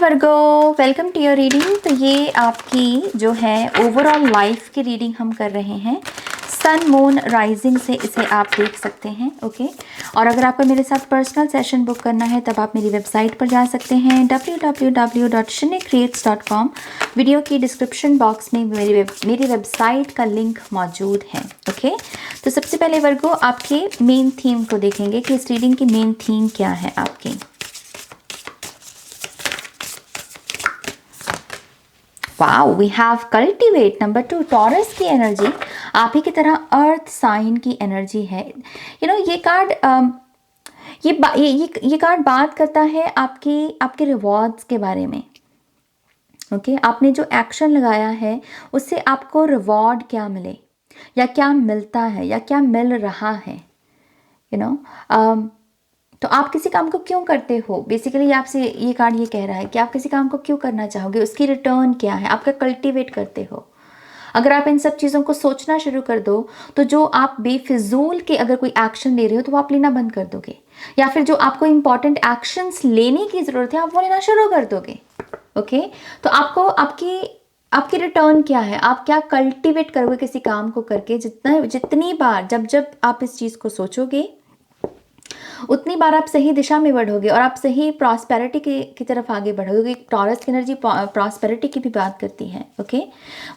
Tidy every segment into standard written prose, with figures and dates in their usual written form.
Virgo, welcome to your reading. तो ये आपकी जो है ओवरऑल लाइफ की रीडिंग हम कर रहे हैं सन मून राइजिंग से, इसे आप देख सकते हैं। ओके, और अगर आपको मेरे साथ पर्सनल सेशन बुक करना है तब आप मेरी वेबसाइट पर जा सकते हैं www.shinecreates.com। वीडियो की डिस्क्रिप्शन बॉक्स में मेरी वेबसाइट का लिंक मौजूद है। ओके, तो सबसे पहले वर्गो आपके मेन थीम को देखेंगे कि इस रीडिंग की मेन थीम क्या है आपकी। Wow, we have cultivate number 2, Taurus की एनर्जी आप ही की तरह अर्थ साइन की एनर्जी है। ये कार्ड ये कार्ड बात करता है आपके रिवॉर्ड्स के बारे में। ओके, आपने जो एक्शन लगाया है उससे आपको रिवॉर्ड क्या मिले या क्या मिलता है या क्या मिल रहा है। तो आप किसी काम को क्यों करते हो, बेसिकली आपसे ये कार्ड ये कह रहा है कि आप किसी काम को क्यों करना चाहोगे, उसकी रिटर्न क्या है, आप क्या कल्टीवेट करते हो। अगर आप इन सब चीज़ों को सोचना शुरू कर दो तो जो आप बेफिजूल के अगर कोई एक्शन ले रहे हो तो वो आप लेना बंद कर दोगे, या फिर जो आपको इंपॉर्टेंट एक्शंस लेने की ज़रूरत है आप वो लेना शुरू कर दोगे। ओके, तो आपको आपकी रिटर्न क्या है, आप क्या कल्टीवेट करोगे किसी काम को करके। जितनी बार जब आप इस चीज़ को सोचोगे उतनी बार आप सही दिशा में बढ़ोगे और आप सही प्रॉस्पेरिटी की तरफ आगे बढ़ोगे। टॉरस की एनर्जी प्रॉस्पेरिटी की भी बात करती है। ओके,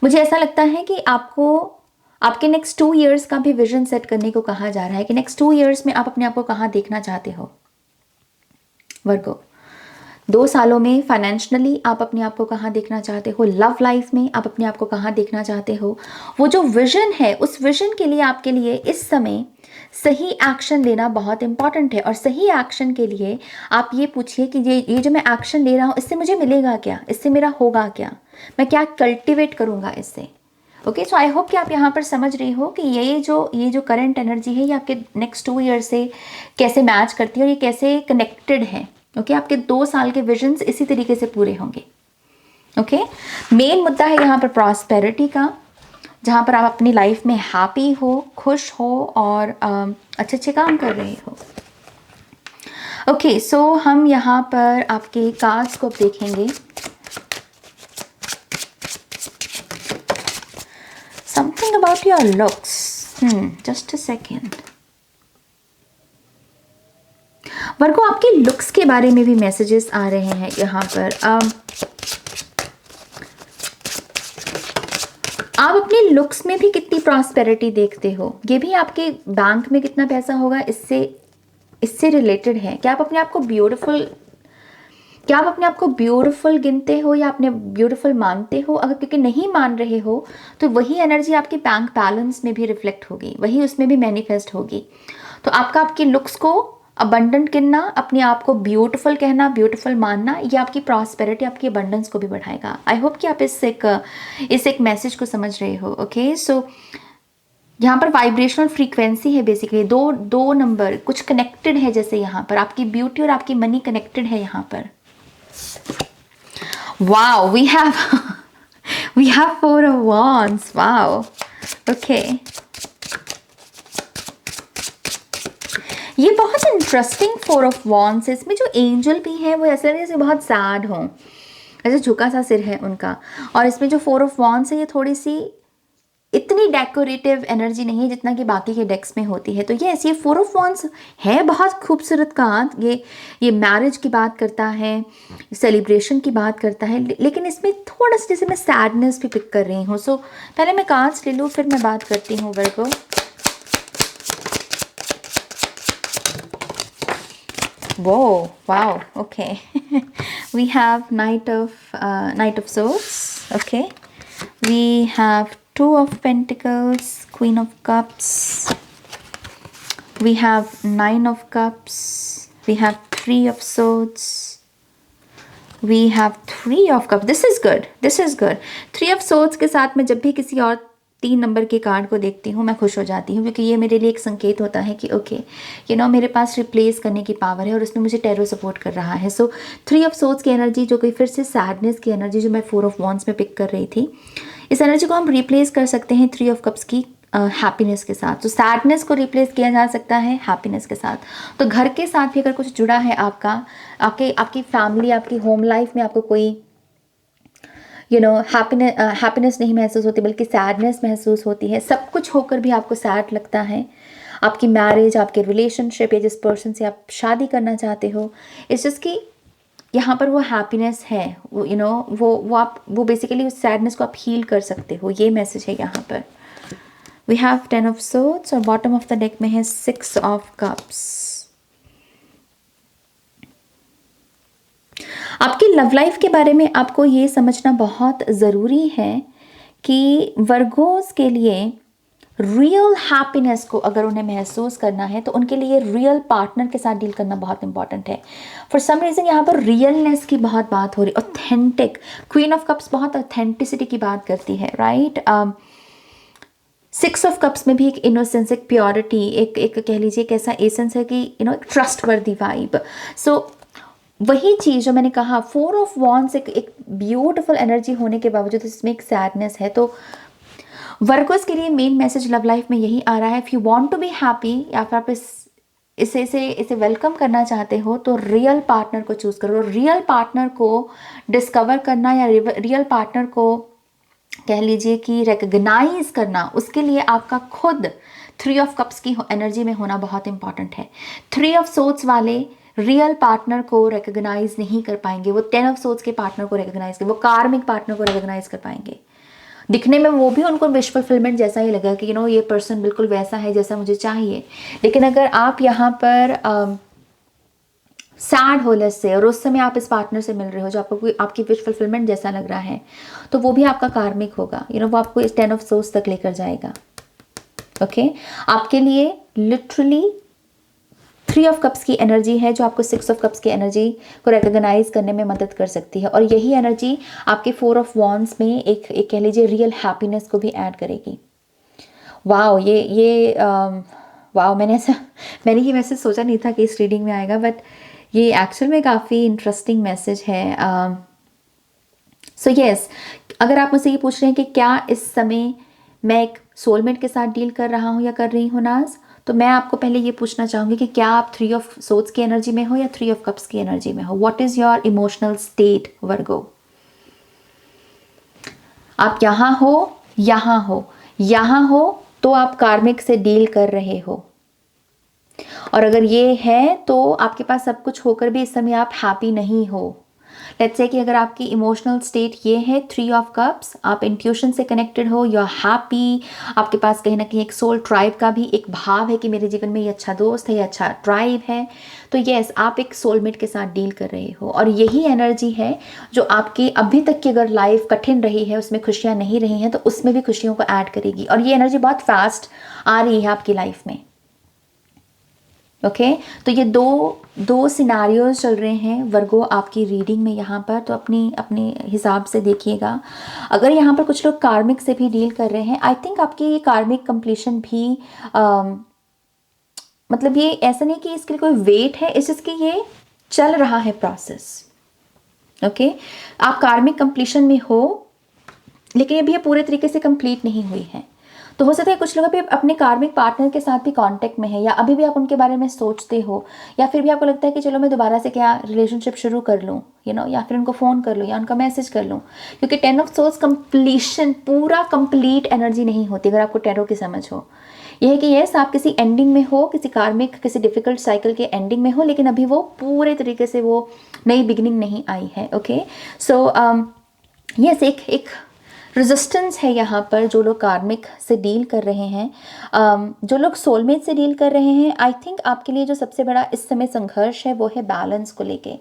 मुझे ऐसा लगता है कि आपको आपके नेक्स्ट 2 इयर्स का भी विजन सेट करने को कहा जा रहा है कि नेक्स्ट 2 इयर्स में आप अपने आप को कहाँ देखना चाहते हो। वर्गो, 2 सालों में फाइनेंशियली आप अपने आप को कहाँ देखना चाहते हो, लव लाइफ में आप अपने आप को कहाँ देखना चाहते हो। वो जो विजन है उस विजन के लिए आपके लिए इस समय सही एक्शन लेना बहुत इंपॉर्टेंट है। और सही एक्शन के लिए आप ये पूछिए कि ये जो मैं एक्शन ले रहा हूँ इससे मुझे मिलेगा क्या, इससे मेरा होगा क्या, मैं क्या कल्टिवेट करूँगा इससे। ओके, सो आई होप कि आप यहाँ पर समझ रही हो कि ये जो करंट एनर्जी है ये आपके नेक्स्ट 2 ईयर से कैसे मैच करती है और ये कैसे कनेक्टेड है। ओके, आपके 2 साल के विजन्स इसी तरीके से पूरे होंगे। ओके, मेन मुद्दा है यहाँ पर प्रॉस्पेरिटी का, जहाँ पर आप अपनी लाइफ में हैप्पी हो, खुश हो और अच्छे अच्छे काम कर रहे हो। ओके, सो हम यहाँ पर आपके कार्ड्स को देखेंगे। Something about your looks, just a second. Virgo, आपके लुक्स के बारे में भी मैसेजेस आ रहे हैं यहाँ पर। आप अपने लुक्स में भी कितनी प्रॉस्पेरिटी देखते हो, ये भी आपके बैंक में कितना पैसा होगा इससे रिलेटेड है। क्या आप अपने आप को ब्यूटीफुल गिनते हो या अपने ब्यूटीफुल मानते हो। अगर क्योंकि नहीं मान रहे हो तो वही एनर्जी आपके बैंक बैलेंस में भी रिफ्लेक्ट होगी, वही उसमें भी मैनिफेस्ट होगी। तो आपके लुक्स को अबंडेंट गिनना, अपने आप को ब्यूटीफुल कहना, ब्यूटीफुल मानना, ये आपकी प्रॉस्पेरिटी, आपकी अबंडेंस को भी बढ़ाएगा। आई होप कि आप इस एक मैसेज को समझ रहे हो। ओके, सो यहाँ पर वाइब्रेशनल फ्रीक्वेंसी है, बेसिकली दो नंबर कुछ कनेक्टेड है। जैसे यहाँ पर आपकी ब्यूटी और आपकी मनी कनेक्टेड है यहाँ पर। Wow, we have 4 of wands। Wow, okay, ये बहुत इंटरेस्टिंग 4 of wands है। इसमें जो एंजल भी है वो ऐसे जैसे बहुत सैड हो, ऐसे झुका सा सिर है उनका। और इसमें जो 4 of wands है ये थोड़ी सी इतनी डेकोरेटिव एनर्जी नहीं है जितना कि बाकी के डेक्स में होती है। तो ये 4 of wands है बहुत खूबसूरत कार्ड। ये मैरिज की बात करता है, सेलिब्रेशन की बात करता है, लेकिन इसमें थोड़ा सा जैसे मैं सैडनेस भी पिक कर रही हूँ। सो पहले मैं कार्ड्स ले लूँ फिर मैं बात करती हूँ वर्गो। Whoa, wow, okay. We have Knight of Swords. Okay, we have 2 of Pentacles, Queen of Cups, we have 9 of Cups, we have 3 of Swords, we have 3 of Cups. This is good, this is good. 3 of Swords के साथ में जब भी किसी और 3 number के card को देखती हूँ मैं खुश हो जाती हूँ, क्योंकि ये मेरे लिए एक संकेत होता है कि ओके मेरे पास रिप्लेस करने की पावर है और उसमें मुझे टैरो सपोर्ट कर रहा है। सो 3 of Swords की एनर्जी जो कि फिर से सैडनेस की एनर्जी जो मैं 4 of Wands में पिक कर रही थी, इस एनर्जी को हम रिप्लेस कर सकते हैं 3 of Cups की हैप्पीनेस के साथ। तो सैडनेस को रिप्लेस किया जा सकता है हैप्पीनेस के साथ। तो घर के साथ भी अगर कुछ जुड़ा है आपका, आपकी फैमिली, आपकी होम लाइफ में आपको कोई हैप्पीनेस नहीं महसूस होती बल्कि सैडनेस महसूस होती है, सब कुछ होकर भी आपको सैड लगता है, आपकी मैरिज, आपके रिलेशनशिप या जिस पर्सन से आप शादी करना चाहते हो, इट्स जस्ट कि यहाँ पर वो हैप्पीनेस है, वो बेसिकली उस सैडनेस को आप हील कर सकते हो, ये मैसेज है यहाँ पर। वी हैव 10 ऑफ सोर्ड्स और बॉटम ऑफ द डेक में है 6 ऑफ कप्स। आपकी लव लाइफ के बारे में आपको ये समझना बहुत ज़रूरी है कि वर्गोस के लिए रियल हैप्पीनेस को अगर उन्हें महसूस करना है तो उनके लिए रियल पार्टनर के साथ डील करना बहुत इंपॉर्टेंट है। फॉर सम रीज़न यहाँ पर रियलनेस की बहुत बात हो रही, ऑथेंटिक। क्वीन ऑफ कप्स बहुत ऑथेंटिसिटी की बात करती है, राइट। 6 ऑफ कप्स में भी एक इनोसेंस, एक प्योरिटी, एक कह लीजिए एक ऐसा एसेंस है कि एक ट्रस्टवर्दी वाइब। सो वही चीज़ जो मैंने कहा, 4 ऑफ वॉन्ड्स एक ब्यूटिफुल एनर्जी होने के बावजूद इसमें एक सैडनेस है। तो वर्गोस के लिए मेन मैसेज लव लाइफ में यही आ रहा है, if you want to be happy या फिर आप इसे वेलकम करना चाहते हो तो रियल पार्टनर को चूज़ करो। रियल पार्टनर को डिस्कवर करना या रियल पार्टनर को कह लीजिए कि रिकग्नाइज करना, उसके लिए आपका खुद 3 ऑफ कप्स की एनर्जी में होना बहुत इंपॉर्टेंट है। 3 ऑफ सोर्ड्स वाले रियल पार्टनर को रिकग्नाइज नहीं कर पाएंगे, वो 10 ऑफ सोर्ड्स के पार्टनर को रिकग्नाइज कर, वो कार्मिक पार्टनर को रिकग्नाइज कर पाएंगे। दिखने में वो भी उनको विश फुलफिलमेंट जैसा ही लगा कि ये पर्सन बिल्कुल वैसा है जैसा मुझे चाहिए। लेकिन अगर आप यहाँ पर सैड हो लेस से और उस समय आप इस पार्टनर से मिल रहे हो जो आपको कोई आपकी विश फुलफिलमेंट जैसा लग रहा है, तो वो भी आपका कार्मिक होगा। वो आपको इस 10 ऑफ सोर्स तक लेकर जाएगा। ओके, आपके लिए लिटरली 3 ऑफ कप्स की एनर्जी है जो आपको 6 ऑफ कप्स की एनर्जी को रिकॉग्नाइज करने में मदद कर सकती है, और यही एनर्जी आपके 4 ऑफ वॉन्ड्स में एक कह लीजिए रियल हैप्पीनेस को भी ऐड करेगी। वाओ, ये वाओ, मैंने ये मैसेज सोचा नहीं था कि इस रीडिंग में आएगा, बट ये एक्चुअल में काफ़ी इंटरेस्टिंग मैसेज है। सो यस, अगर आप मुझसे ये पूछ रहे हैं कि क्या इस समय मैं एक सोलमेट के साथ डील कर रहा हूँ या कर रही हूँ नाज, तो मैं आपको पहले ये पूछना चाहूँगी कि क्या आप 3 ऑफ सोर्ड्स की एनर्जी में हो या 3 ऑफ कप्स की एनर्जी में हो। What is your emotional state Virgo? आप यहाँ हो तो आप कार्मिक से डील कर रहे हो, और अगर ये है तो आपके पास सब कुछ होकर भी इस समय आप हैप्पी नहीं हो। लेट्स से कि अगर आपकी इमोशनल स्टेट ये है 3 ऑफ कप्स, आप इंट्यूशन से कनेक्टेड हो, यू आर हैप्पी, आपके पास कहीं ना कहीं एक सोल ट्राइब का भी एक भाव है कि मेरे जीवन में ये अच्छा दोस्त है, ये अच्छा ट्राइब है, तो यस, आप एक सोलमेट के साथ डील कर रहे हो। और यही एनर्जी है जो आपकी अभी तक की अगर लाइफ कठिन रही है, उसमें खुशियाँ नहीं रही हैं, तो उसमें भी खुशियों को ऐड करेगी, और ये एनर्जी बहुत फास्ट आ रही है आपकी लाइफ में। ओके, तो ये दो सिनारियोज चल रहे हैं वर्गो आपकी रीडिंग में यहाँ पर, तो अपने हिसाब से देखिएगा। अगर यहाँ पर कुछ लोग कार्मिक से भी डील कर रहे हैं, आई थिंक आपकी ये कार्मिक कंप्लीशन भी मतलब ये ऐसा नहीं कि इसके लिए कोई वेट है, इस चीज़ की ये चल रहा है प्रोसेस। ओके, आप कार्मिक कंप्लीशन में हो, लेकिन अभी ये पूरे तरीके से कंप्लीट नहीं हुई है। तो हो सकता है कुछ लोग अभी अपने कार्मिक पार्टनर के साथ भी कांटेक्ट में है, या अभी भी आप उनके बारे में सोचते हो, या फिर भी आपको लगता है कि चलो मैं दोबारा से क्या रिलेशनशिप शुरू कर लूँ, या फिर उनको फ़ोन कर लूँ या उनका मैसेज कर लूँ, क्योंकि 10 ऑफ सोर्स कंप्लीशन पूरा कंप्लीट एनर्जी नहीं होती अगर आपको टैरो की समझ हो। यह है कि यस, आप किसी एंडिंग में हो, किसी कार्मिक किसी डिफिकल्ट साइकिल के एंडिंग में हो, लेकिन अभी वो पूरे तरीके से वो नई बिगिनिंग नहीं आई है। ओके, सो यस, एक रेजिस्टेंस है यहाँ पर जो लोग कार्मिक से डील कर रहे हैं, जो लोग सोलमेट से डील कर रहे हैं। आई थिंक आपके लिए जो सबसे बड़ा इस समय संघर्ष है वो है बैलेंस को लेके,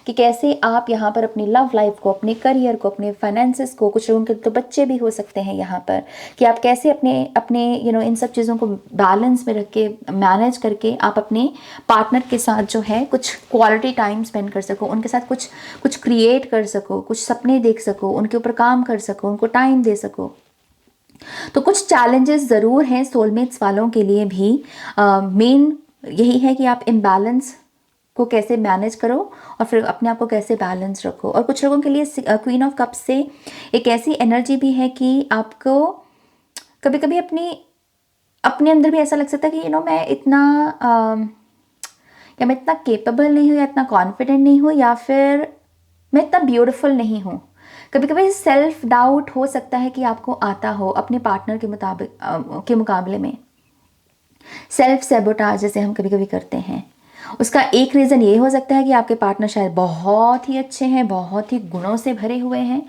कि कैसे आप यहाँ पर अपनी लव लाइफ को, अपने करियर को, अपने फाइनेंसेस को, कुछ लोगों के तो बच्चे भी हो सकते हैं यहाँ पर, कि आप कैसे अपने इन सब चीज़ों को बैलेंस में रख के मैनेज करके आप अपने पार्टनर के साथ जो है कुछ क्वालिटी टाइम स्पेंड कर सको, उनके साथ कुछ क्रिएट कर सको, कुछ सपने देख सको, उनके ऊपर काम कर सको, उनको टाइम दे सको। तो कुछ चैलेंजेस ज़रूर हैं सोलमेट्स वालों के लिए भी। मेन यही है कि आप इम्बैलेंस को कैसे मैनेज करो और फिर अपने आप को कैसे बैलेंस रखो। और कुछ लोगों के लिए क्वीन ऑफ कप्स से एक ऐसी एनर्जी भी है कि आपको कभी कभी अपनी अपने अंदर भी ऐसा लग सकता है कि मैं इतना या मैं इतना केपेबल नहीं हूँ, या इतना कॉन्फिडेंट नहीं हूँ, या फिर मैं इतना ब्यूटीफुल नहीं हूँ। कभी कभी सेल्फ डाउट हो सकता है कि आपको आता हो अपने पार्टनर के मुकाबले में। सेल्फ सेबोटाज जैसे हम कभी कभी करते हैं, उसका एक रीज़न ये हो सकता है कि आपके पार्टनर शायद बहुत ही अच्छे हैं, बहुत ही गुणों से भरे हुए हैं,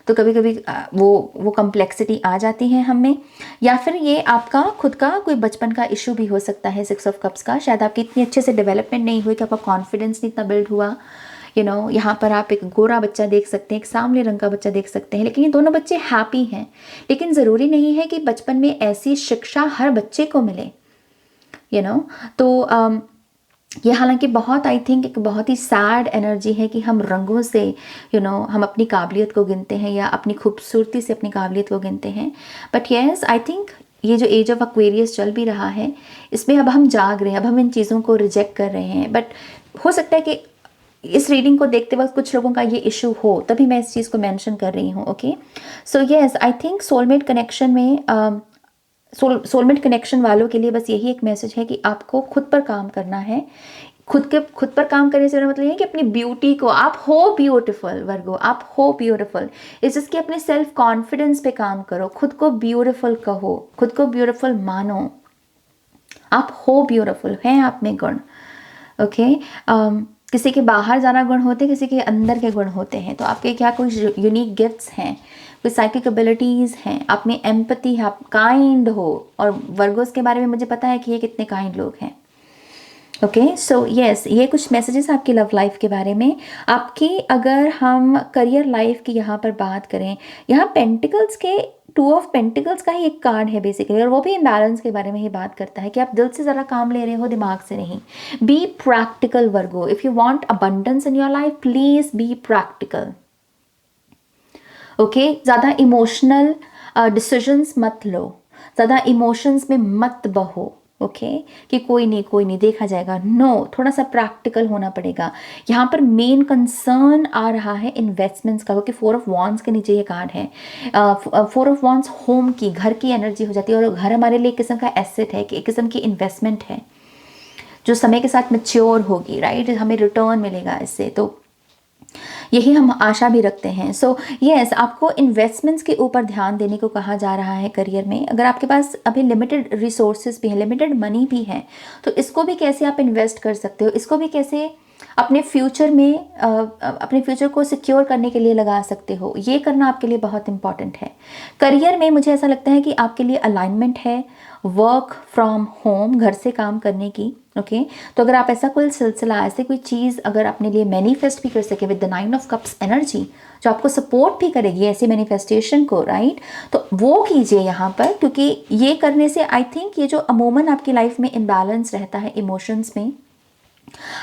तो कभी कभी वो कम्प्लेक्सिटी आ जाती है हम में। या फिर ये आपका खुद का कोई बचपन का इशू भी हो सकता है, 6 ऑफ कप्स का। शायद आपकी इतनी अच्छे से डेवलपमेंट नहीं हुई कि आपका कॉन्फिडेंस नहीं इतना बिल्ड हुआ। यहाँ पर आप एक गोरा बच्चा देख सकते हैं, एक सांवले रंग का बच्चा देख सकते हैं, लेकिन ये दोनों बच्चे हैप्पी हैं। लेकिन ज़रूरी नहीं है कि बचपन में ऐसी शिक्षा हर बच्चे को मिले, तो ये हालांकि बहुत, आई थिंक, एक बहुत ही सैड एनर्जी है कि हम रंगों से हम अपनी काबिलियत को गिनते हैं, या अपनी खूबसूरती से अपनी काबिलियत को गिनते हैं। बट येस, आई थिंक ये जो एज ऑफ एक्वेरियस चल भी रहा है, इसमें अब हम जाग रहे हैं, अब हम इन चीज़ों को रिजेक्ट कर रहे हैं। बट हो सकता है कि इस रीडिंग को देखते वक्त कुछ लोगों का ये इशू हो, तभी मैं इस चीज़ को मेंशन कर रही हूँ। Okay, so yes, I think soulmate connection में सोलमेट कनेक्शन वालों के लिए बस यही एक मैसेज है कि आपको खुद पर काम करना है। खुद पर काम करने से मेरा मतलब ये है कि अपनी ब्यूटी को, आप हो ब्यूटीफुल वर्गो, आप हो ब्यूटीफुल, इस जिसके अपने सेल्फ कॉन्फिडेंस पे काम करो, खुद को ब्यूटीफुल कहो, खुद को ब्यूटीफुल मानो। आप हो ब्यूटीफुल, हैं आप में गुण। ओके, किसी के बाहर जाना गुण होते हैं, किसी के अंदर के गुण होते हैं। तो आपके क्या कोई यूनिक गिफ्ट्स हैं, कोई साइकिक एबिलिटीज़ हैं, आप में एम्पैथी है, आप काइंड हो। और वर्गोस के बारे में मुझे पता है कि ये कितने काइंड लोग हैं। ओके, सो यस, ये कुछ मैसेजेस आपकी लव लाइफ के बारे में। आपकी अगर हम करियर लाइफ की यहाँ पर बात करें, यहाँ पेंटिकल्स के 2 ऑफ पेंटिकल्स का ही एक कार्ड है बेसिकली, और वो भी इम्बैलेंस के बारे में ही बात करता है कि आप दिल से ज़रा काम ले रहे हो, दिमाग से नहीं। Be practical Virgo, if you want abundance in your life, please be practical. Okay, ज़्यादा इमोशनल डिसीजंस मत लो, ज़्यादा इमोशंस में मत बहो। ओके, कि कोई नहीं देखा जाएगा। नो, थोड़ा सा प्रैक्टिकल होना पड़ेगा। यहाँ पर मेन कंसर्न आ रहा है इन्वेस्टमेंट्स का, क्योंकि 4 ऑफ वॉन्ड्स के नीचे ये कार्ड है। 4 ऑफ वॉन्ड्स होम की, घर की एनर्जी हो जाती है, और घर हमारे लिए एक किस्म का एसेट है, कि एक किस्म की इन्वेस्टमेंट है जो समय के साथ मैच्योर होगी, राइट, हमें रिटर्न मिलेगा इससे। तो यही हम आशा भी रखते हैं। सो यस, आपको इन्वेस्टमेंट्स के ऊपर ध्यान देने को कहा जा रहा है करियर में। अगर आपके पास अभी लिमिटेड रिसोर्सेज भी हैं, लिमिटेड मनी भी है, तो इसको भी कैसे आप इन्वेस्ट कर सकते हो, इसको भी कैसे अपने फ्यूचर में अपने फ्यूचर को सिक्योर करने के लिए लगा सकते हो, ये करना आपके लिए बहुत इंपॉर्टेंट है। करियर में मुझे ऐसा लगता है कि आपके लिए अलाइनमेंट है वर्क फ्रॉम होम, घर से काम करने की। ओके, तो अगर आप ऐसा कोई सिलसिला, ऐसे कोई चीज़ अगर अपने लिए मैनिफेस्ट भी कर सके with the 9 of cups energy, जो आपको सपोर्ट भी करेगी ऐसे मैनिफेस्टेशन को, राइट, तो वो कीजिए यहाँ पर। क्योंकि ये करने से आई थिंक ये जो अमूमन आपकी लाइफ में इम्बैलेंस रहता है इमोशंस में,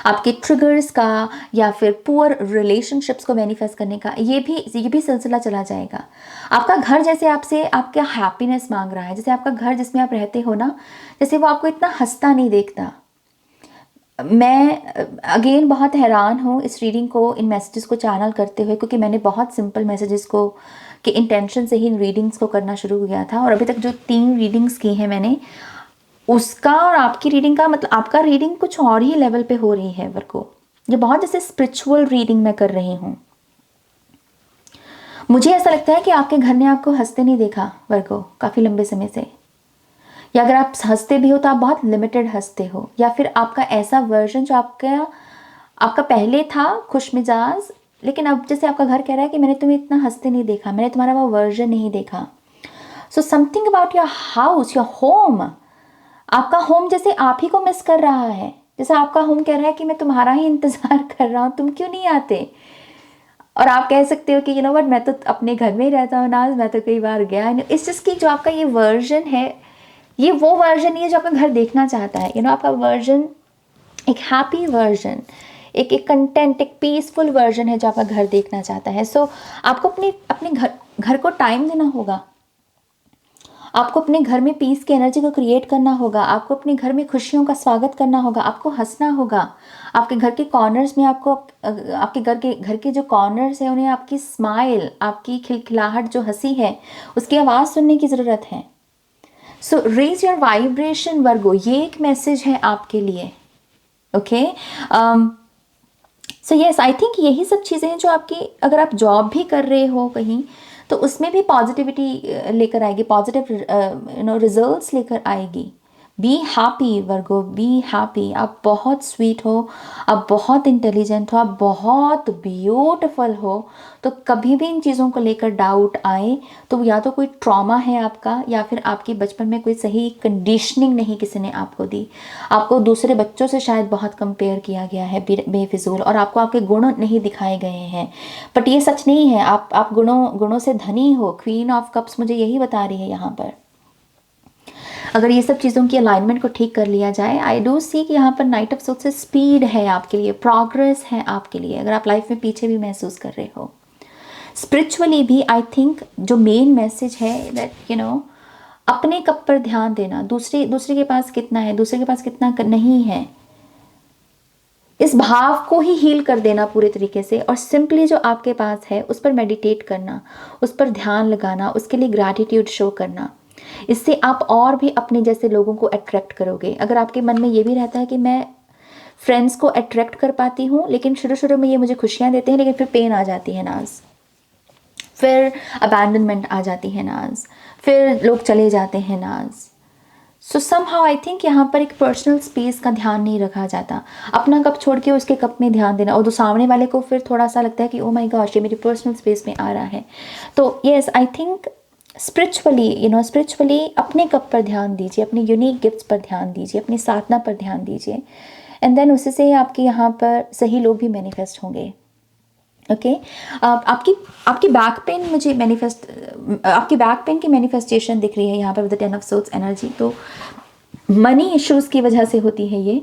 आपके ट्रिगर्स का या फिर पुअर रिलेशनशिप्स को मैनिफेस्ट करने का, ये भी सिलसिला चला जाएगा। आपका घर जैसे आपसे आपका हैप्पीनेस मांग रहा है, जैसे आपका घर जिसमें आप रहते हो ना, जैसे वो आपको इतना हंसता नहीं देखता। मैं अगेन बहुत हैरान हूँ इस रीडिंग को, इन मैसेजेस को चैनल करते हुए, क्योंकि मैंने बहुत सिंपल मैसेजेस को के इंटेंशन से ही इन रीडिंग्स को करना शुरू किया था, और अभी तक जो 3 रीडिंग्स की हैं मैंने, उसका और आपकी रीडिंग का मतलब, आपका रीडिंग कुछ और ही लेवल पे हो रही है वर्गो। ये बहुत जैसे स्पिरिचुअल रीडिंग मैं कर रही हूँ। मुझे ऐसा लगता है कि आपके घर ने आपको हंसते नहीं देखा वर्गो काफ़ी लंबे समय से, या अगर आप हंसते भी हो तो आप बहुत लिमिटेड हंसते हो, या फिर आपका ऐसा वर्जन जो आपका पहले था खुश मिजाज, लेकिन अब जैसे आपका घर कह रहा है कि मैंने तुम्हें इतना हंसते नहीं देखा, मैंने तुम्हारा वो वर्जन नहीं देखा। So something about your house, your home, आपका होम जैसे आप ही को मिस कर रहा है, जैसे आपका होम कह रहा है कि मैं तुम्हारा ही इंतज़ार कर रहा हूँ, तुम क्यों नहीं आते। और आप कह सकते हो कि यू नो व्हाट, मैं तो अपने घर में ही रहता हूँ नाज, मैं तो कई बार गया नहीं। इस चीज़ की जो आपका ये वर्जन है, ये वो वर्जन नहीं है जो आपका घर देखना चाहता है। आपका वर्जन एक हैप्पी वर्जन, एक कंटेंट, एक पीसफुल वर्जन है जो आपका घर देखना चाहता है। सो आपको अपने घर को टाइम देना होगा, आपको अपने घर में पीस की एनर्जी को क्रिएट करना होगा, आपको अपने घर में खुशियों का स्वागत करना होगा, आपको हंसना होगा। आपके घर के कॉर्नर्स में आपको आपके घर के जो कॉर्नर्स हैं उन्हें आपकी स्माइल, आपकी खिलखिलाहट जो हंसी है, उसकी आवाज़ सुनने की ज़रूरत है। सो रेज योर वाइब्रेशन वर्गो, ये एक मैसेज है आपके लिए। Okay, so yes, I think यही सब चीज़ें हैं जो आपकी, अगर आप जॉब भी कर रहे हो कहीं, तो उसमें भी पॉजिटिविटी लेकर आएगी, पॉजिटिव रिजल्ट्स लेकर आएगी। Be happy Virgo, be happy. आप बहुत स्वीट हो, आप बहुत इंटेलिजेंट हो, आप बहुत ब्यूटिफुल हो। तो कभी भी इन चीज़ों को लेकर डाउट आए तो या तो कोई ट्रॉमा है आपका, या फिर आपके बचपन में कोई सही कंडीशनिंग नहीं किसी ने आपको दी। आपको दूसरे बच्चों से शायद बहुत कंपेयर किया गया है बेफिजूल, और आपको आपके गुण नहीं दिखाए गए हैं। बट ये सच नहीं है, आप गुणों से धनी हो। क्वीन ऑफ कप्स मुझे यही बता रही है यहाँ पर। अगर ये सब चीज़ों की अलाइनमेंट को ठीक कर लिया जाए, आई डू सी कि यहाँ पर नाइट ऑफ सोल्स से स्पीड है आपके लिए, प्रोग्रेस है आपके लिए, अगर आप लाइफ में पीछे भी महसूस कर रहे हो। स्पिरिचुअली भी आई थिंक जो मेन मैसेज है दैट अपने कप पर ध्यान देना, दूसरे के पास कितना है, दूसरे के पास कितना नहीं है, इस भाव को ही हील कर देना पूरे तरीके से, और सिंपली जो आपके पास है उस पर मेडिटेट करना, उस पर ध्यान लगाना, उसके लिए ग्रैटिट्यूड शो करना। इससे आप और भी अपने जैसे लोगों को अट्रैक्ट करोगे। अगर आपके मन में ये भी रहता है कि मैं फ्रेंड्स को अट्रैक्ट कर पाती हूँ, लेकिन शुरू में ये मुझे खुशियाँ देते हैं, लेकिन फिर पेन आ जाती है नाज, फिर अबैंडनमेंट आ जाती है नाज, फिर लोग चले जाते हैं नाज। सो समहाउ आई थिंक यहाँ पर एक पर्सनल स्पेस का ध्यान नहीं रखा जाता। अपना कप छोड़ के उसके कप में ध्यान देना, और तो सामने वाले को फिर थोड़ा सा लगता है कि ओ माय गॉश, ये मेरी पर्सनल स्पेस में आ रहा है। तो यस, आई थिंक स्पिरिचुअली अपने कप पर ध्यान दीजिए, अपने यूनिक गिफ्ट्स पर ध्यान दीजिए, अपनी साधना पर ध्यान दीजिए, एंड देन उससे से आपके यहाँ पर सही लोग भी मैनिफेस्ट होंगे। ओके, आपकी बैक पेन मुझे आपकी बैक पेन की मैनिफेस्टेशन दिख रही है यहाँ पर with the 10 of swords energy. तो मनी इश्यूज़ की वजह से होती है ये।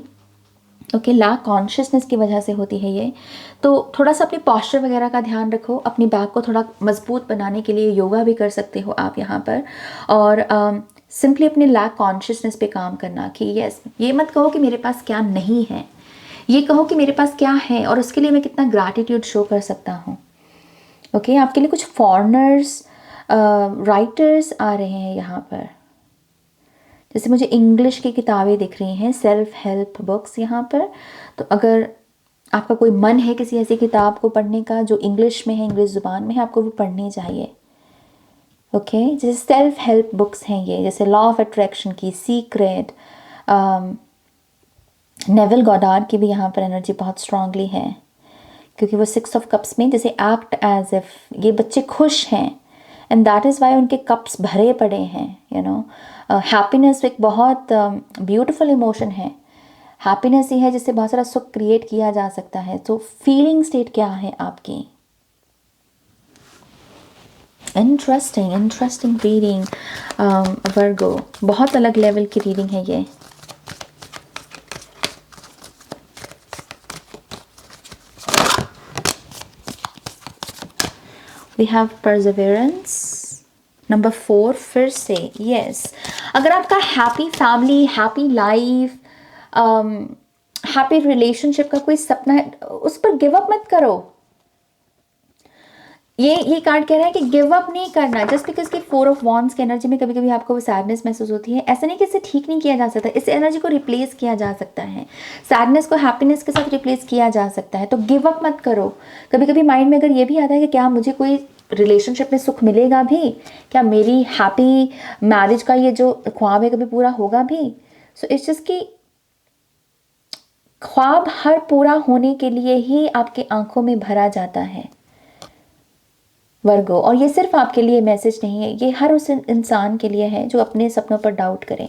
ओके, लैक कॉन्शियसनेस की वजह से होती है ये। तो थोड़ा सा अपने पॉस्चर वगैरह का ध्यान रखो, अपनी बैक को थोड़ा मजबूत बनाने के लिए योगा भी कर सकते हो आप यहाँ पर, और सिंपली अपने लैक कॉन्शियसनेस पे काम करना कि यस, ये मत कहो कि मेरे पास क्या नहीं है, ये कहो कि मेरे पास क्या है और उसके लिए मैं कितना ग्रैटिट्यूड शो कर सकता हूँ। ओके, आपके लिए कुछ फॉरेनर्स राइटर्स आ रहे हैं यहाँ पर, जैसे मुझे इंग्लिश की किताबें दिख रही हैं, सेल्फ हेल्प बुक्स यहाँ पर। तो अगर आपका कोई मन है किसी ऐसी किताब को पढ़ने का जो इंग्लिश में है, इंग्लिश ज़ुबान में है, आपको वो पढ़नी चाहिए। ओके, जैसे सेल्फ हेल्प बुक्स हैं ये, जैसे लॉ ऑफ अट्रैक्शन की, सीक्रेट, नेविल गॉडार्ड की भी यहाँ पर एनर्जी बहुत स्ट्रांगली है, क्योंकि वो 6 ऑफ कप्स में जैसे एक्ट एज इफ ये बच्चे खुश हैं, एंड दैट इज़ वाई उनके कप्स भरे पड़े हैं। हैप्पीनेस एक बहुत ब्यूटीफुल इमोशन है। हैप्पीनेस ही है जिससे बहुत सारा सुख क्रिएट किया जा सकता है। तो फीलिंग स्टेट क्या है आपकी? इंटरेस्टिंग रीडिंग वर्गो, बहुत अलग लेवल की रीडिंग है ये। वी हैव परसेवरेंस नंबर 4 फिर से। यस, अगर आपका happy family, happy life, happy relationship का कोई सपना है, उस पर गिव अप मत करो। ये कार्ड कह रहा है कि गिव अप नहीं करना। जस्ट बिकॉज कि 4 ऑफ वॉन्ड्स की एनर्जी में कभी कभी आपको वो सैडनेस महसूस होती है, ऐसा नहीं कि इसे ठीक नहीं किया जा सकता, इस एनर्जी को रिप्लेस किया जा सकता है, सैडनेस को हैप्पीनेस के साथ रिप्लेस किया जा सकता है। तो गिव अप मत करो। कभी कभी माइंड में अगर ये भी आता है कि क्या मुझे कोई रिलेशनशिप में सुख मिलेगा भी, क्या मेरी हैप्पी मैरिज का ये जो ख्वाब है कभी पूरा होगा भी। सो इट्स जस्ट कि ख्वाब हर पूरा होने के लिए ही आपके आंखों में भरा जाता है वर्गो, और ये सिर्फ आपके लिए मैसेज नहीं है, ये हर उस इंसान के लिए है जो अपने सपनों पर डाउट करे।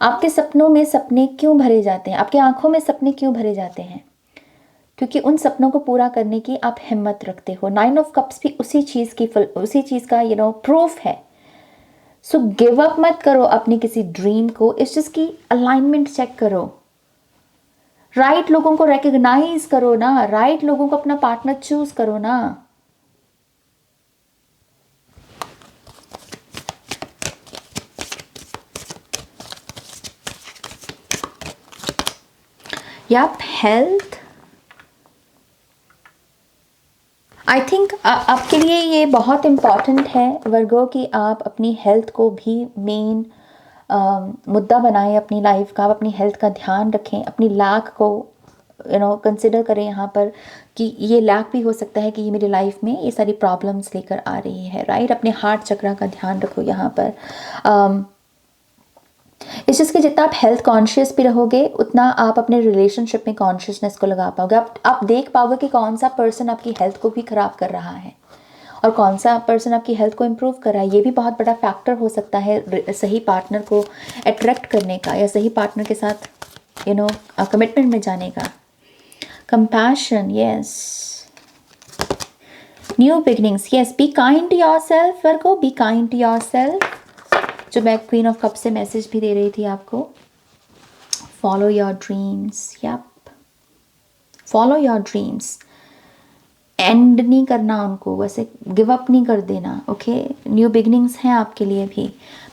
आपके सपनों में सपने क्यों भरे जाते हैं, आपकी आंखों में सपने क्यों भरे जाते हैं? क्योंकि उन सपनों को पूरा करने की आप हिम्मत रखते हो। 9 ऑफ कप्स भी उसी चीज़ का प्रूफ है। सो गिव अप मत करो अपनी किसी ड्रीम को, इस चीज़ की अलाइनमेंट चेक करो, राइट लोगों को रिकग्नाइज करो ना, राइट लोगों को अपना पार्टनर चूज करो ना। याप हेल्थ, आई थिंक आपके लिए ये बहुत इम्पॉर्टेंट है वर्गो कि आप अपनी हेल्थ को भी मेन मुद्दा बनाएं अपनी लाइफ का, आप अपनी हेल्थ का ध्यान रखें, अपनी लैक को कंसिडर करें यहाँ पर कि ये लैक भी हो सकता है कि ये मेरी लाइफ में ये सारी प्रॉब्लम्स लेकर आ रही है, राइट। अपने हार्ट चक्रा का ध्यान रखो यहाँ पर। इस चीज़ के जितना आप हेल्थ कॉन्शियस भी रहोगे उतना आप अपने रिलेशनशिप में कॉन्शियसनेस को लगा पाओगे। आप देख पाओगे कि कौन सा पर्सन आपकी हेल्थ को भी ख़राब कर रहा है और कौन सा पर्सन आपकी हेल्थ को इम्प्रूव कर रहा है। ये भी बहुत बड़ा फैक्टर हो सकता है सही पार्टनर को अट्रैक्ट करने का या सही पार्टनर के साथ कमिटमेंट में जाने का। Compassion, yes. New beginnings, yes. Be kind to yourself Virgo, be kind to yourself. जो मैं क्वीन ऑफ कप से मैसेज भी दे रही थी आपको। Follow your dreams, yup, follow your dreams. And नहीं करना उनको, वैसे गिव अप नहीं कर देना, ओके। न्यू बिगनिंग्स हैं आपके लिए भी,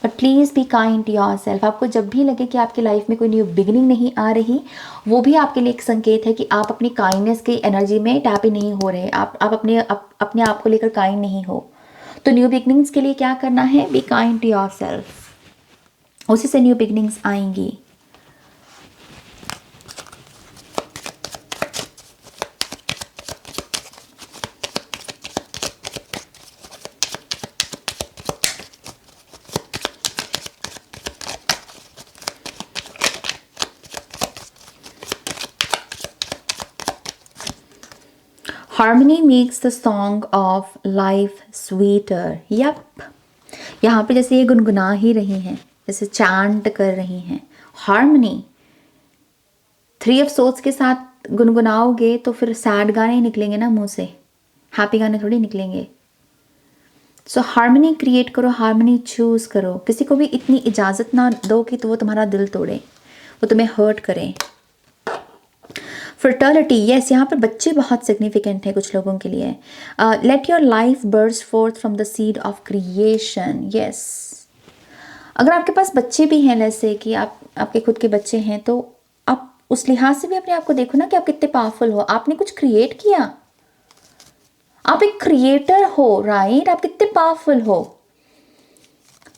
but please be kind to yourself. आपको जब भी लगे कि आपकी लाइफ में कोई न्यू बिगनिंग नहीं आ रही, वो भी आपके लिए एक संकेत है कि आप अपनी काइंडनेस की एनर्जी में टैप इन नहीं हो रहे, आप अपने आप को लेकर काइंड नहीं हो। तो न्यू बिगनिंग्स के लिए क्या करना है? बी काइंड टू योरसेल्फ, उसी से न्यू बिगनिंग्स आएंगी। Harmony makes the song of life sweeter. Yep. यहाँ पे जैसे ये गुनगुना ही रही हैं, जैसे चांट कर रही हैं। हार्मनी, 3 of Swords के साथ गुनगुनाओगे तो फिर सैड गाने ही निकलेंगे ना मुंह से, हैप्पी गाने थोड़ी निकलेंगे। सो हार्मनी क्रिएट करो, हार्मनी चूज करो। किसी को भी इतनी इजाज़त ना दो कि तो वो तुम्हारा दिल तोड़े, वो तुम्हें हर्ट करे। फर्टिलिटी, यस, यहाँ पर बच्चे बहुत सिग्निफिकेंट है कुछ लोगों के लिए। Let your life burst fourth from the seed of creation, yes. अगर आपके पास बच्चे भी हैं, जैसे कि आपके खुद के बच्चे हैं, तो आप उस लिहाज से भी अपने आप को देखो ना कि आप कितने पावरफुल हो। आपने कुछ क्रिएट किया, आप एक क्रिएटर हो, राइट। आप कितने पावरफुल हो।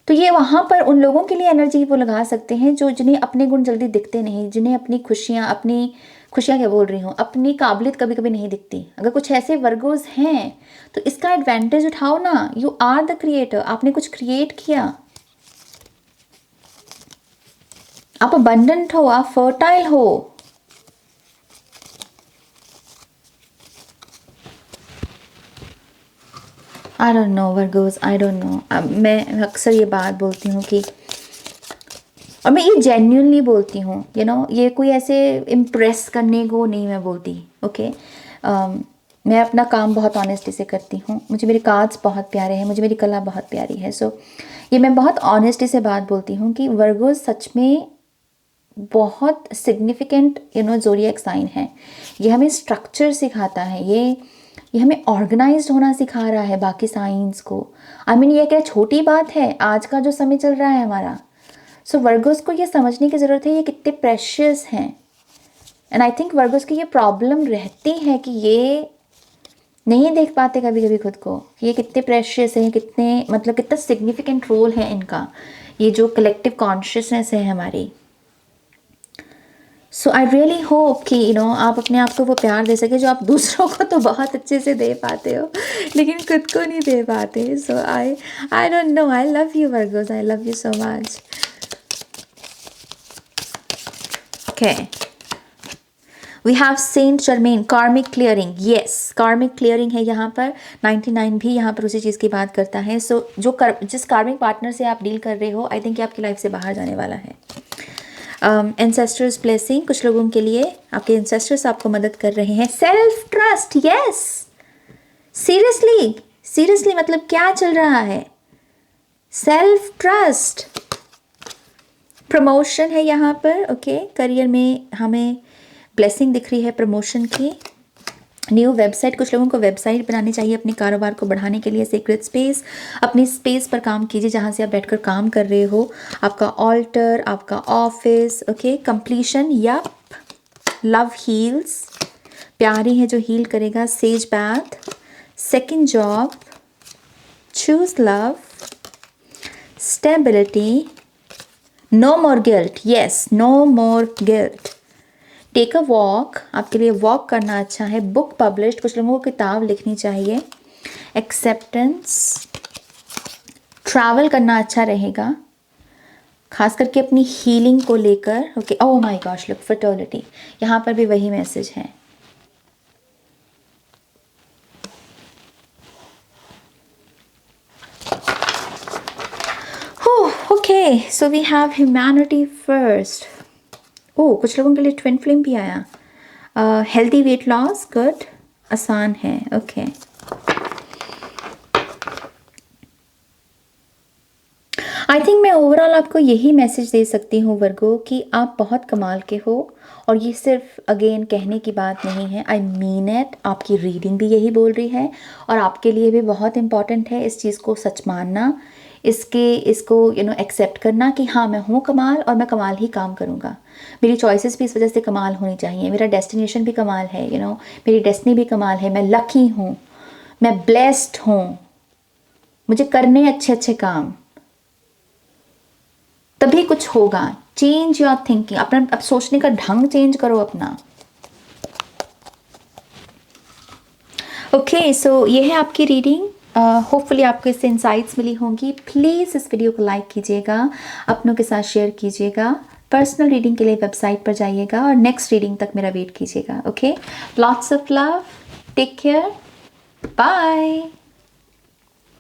तो ये वहाँ पर उन लोगों के लिए एनर्जी वो लगा सकते हैं जो जिन्हें अपने गुण जल्दी दिखते नहीं, जिन्हें अपनी खुशियाँ क्या बोल रही हूँ, अपनी काबिलियत कभी कभी नहीं दिखती। अगर कुछ ऐसे वर्गोज हैं तो इसका एडवांटेज उठाओ ना। यू आर द क्रिएटर, आपने कुछ क्रिएट किया, आप अबंडेंट हो, आप फर्टाइल हो। आई don't no Virgos, I don't no. मैं अक्सर ये बात बोलती हूँ कि, और मैं ये जेन्युइनली बोलती हूँ, ये कोई ऐसे इम्प्रेस करने को नहीं मैं बोलती, ओके। मैं अपना काम बहुत ऑनेस्टी से करती हूँ, मुझे मेरे कार्ड्स बहुत प्यारे हैं, मुझे मेरी कला बहुत प्यारी है। सो ये मैं बहुत ऑनेस्टी से बात बोलती हूँ कि वर्गोज सच में बहुत सिग्निफिकेंट ज़ोडिएक साइन है। ये हमें स्ट्रक्चर सिखाता है, ये हमें ऑर्गेनाइज्ड होना सिखा रहा है बाकी साइंस को। ये क्या छोटी बात है आज का जो समय चल रहा है हमारा। सो वर्गोस को ये समझने की ज़रूरत है ये कितने प्रेशियस हैं। एंड आई थिंक वर्गोस की ये प्रॉब्लम रहती है कि ये नहीं देख पाते कभी कभी खुद को, ये कितने प्रेशियस हैं, कितना सिग्निफिकेंट रोल है इनका, ये जो कलेक्टिव कॉन्शियसनेस है हमारी। सो आई रियली होप कि आप अपने आप को वो प्यार दे सके जो आप दूसरों को तो बहुत अच्छे से दे पाते हो लेकिन खुद को नहीं दे पाते। So I don't know, I love you Virgos, I love you so much. Okay, we have Saint Germain, karmic clearing. Yes, karmic clearing है यहाँ पर। 99 भी यहाँ पर उसी चीज़ की बात करता है। सो जिस कार्मिक पार्टनर से आप डील कर रहे हो, आई थिंक आपकी लाइफ से बाहर जाने वाला है। एंसेस्टर्स ब्लेसिंग, कुछ लोगों के लिए आपके एंसेस्टर्स आपको मदद कर रहे हैं। सेल्फ ट्रस्ट, यस, सीरियसली मतलब क्या चल रहा है? सेल्फ ट्रस्ट, प्रमोशन है यहाँ पर, ओके। करियर में हमें ब्लेसिंग दिख रही है प्रमोशन की। न्यू वेबसाइट, कुछ लोगों को वेबसाइट बनानी चाहिए अपने कारोबार को बढ़ाने के लिए। सीक्रेट स्पेस, अपनी स्पेस पर काम कीजिए जहाँ से आप बैठकर काम कर रहे हो। आपका ऑल्टर, आपका ऑफिस, ओके। कंप्लीशन, या लव हील्स, प्यारी है जो हील करेगा। Sage bath, second job, choose love, stability, no more guilt, yes, no more guilt. Take a walk, आपके लिए वॉक करना अच्छा है। बुक पब्लिश्ड, कुछ लोगों को किताब लिखनी चाहिए। एक्सेप्टेंस, ट्रैवल करना अच्छा रहेगा, खास करके अपनी हीलिंग को लेकर। Okay, oh my gosh, look, fertility, यहाँ पर भी वही मैसेज है। Okay, so we have humanity first. Oh, कुछ लोगों के लिए ट्विन फ्लेम भी आया। हेल्दी वेट लॉस, गुड, आसान है। ओके, आई थिंक मैं ओवरऑल आपको यही मैसेज दे सकती हूँ वर्गो कि आप बहुत कमाल के हो, और ये सिर्फ अगेन कहने की बात नहीं है, आई मीन इट। आपकी रीडिंग भी यही बोल रही है, और आपके लिए भी बहुत इंपॉर्टेंट है इस चीज़ को सच मानना, इसको एक्सेप्ट करना कि हाँ, मैं हूँ कमाल, और मैं कमाल ही काम करूँगा। मेरी चॉइसेस भी इस वजह से कमाल होनी चाहिए, मेरा डेस्टिनेशन भी कमाल है, मेरी डेस्टिनी भी कमाल है, मैं लकी हूँ, मैं ब्लेस्ड हूँ, मुझे करने अच्छे अच्छे काम, तभी कुछ होगा। चेंज योर थिंकिंग, अपना अब सोचने का ढंग चेंज करो अपना। ओके, सो ये है आपकी रीडिंग। होपफुली आपको इससे इंसाइट्स मिली होंगी। प्लीज़ इस वीडियो को लाइक कीजिएगा, अपनों के साथ शेयर कीजिएगा। पर्सनल रीडिंग के लिए वेबसाइट पर जाइएगा, और नेक्स्ट रीडिंग तक मेरा वेट कीजिएगा। Okay, lots of love, take care, bye.